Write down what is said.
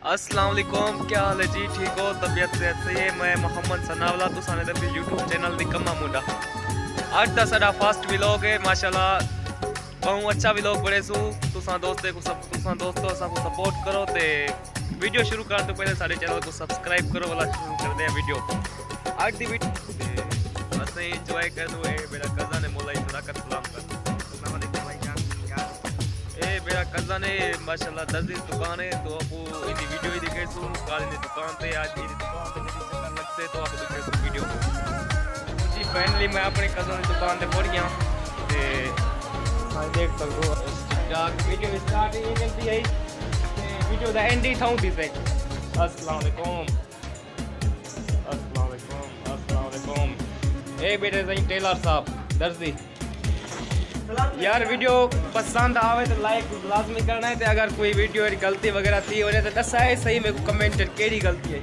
अस्सलाम वालेकुम, क्या हाल है जी? ठीक हो? तबीयत से सही है? मैं मोहम्मद सनावला, तुसाने दे यूट्यूब चैनल दी कम्मा मुंडा। आज दा साडा फर्स्ट व्लॉग है माशाल्लाह, बहुत अच्छा व्लॉग बने सू। तुसा दोस्तों असा को सपोर्ट करो ते वीडियो शुरू करने तो पहले साडे चैनल को सब्सक्राइब करो वाला शुरू कर दे वीडियो। आज दी वीडियो असें एंजॉय कर दो। मेरा कज़न है मोलाई सदाकत सलाम कर। अस्सलाम वालेकुम भाईजान, क्या मेरा कज़न है माशाल्लाह, दर्जी दुकान है तो आपको इनकी वीडियो ही दिखे सू कल इन दुकान पे आज इन दुकान पे मेरी चक्कर लगते तो आपको दिखे सू वीडियो जी। फाइनली मैं अपने कज़न की दुकान पे पहुंच गया ते देख सकते हो स्टार्ट वीडियो स्टार्ट ही करती है वीडियो दा एंड ही थाऊ थी से। अस्सलाम वालेकुम, अस्सलाम वालेकुम, अस्सलाम वालेकुम। ए बेटे सही टेलर साहब दर्जी यार, वीडियो पसंद आवे तो लाइक लाजमी करना है। तो अगर कोई वीडियो गलती वगैरह थी हो तो दसा है सही मेरे को कमेंट केड़ी गलती है।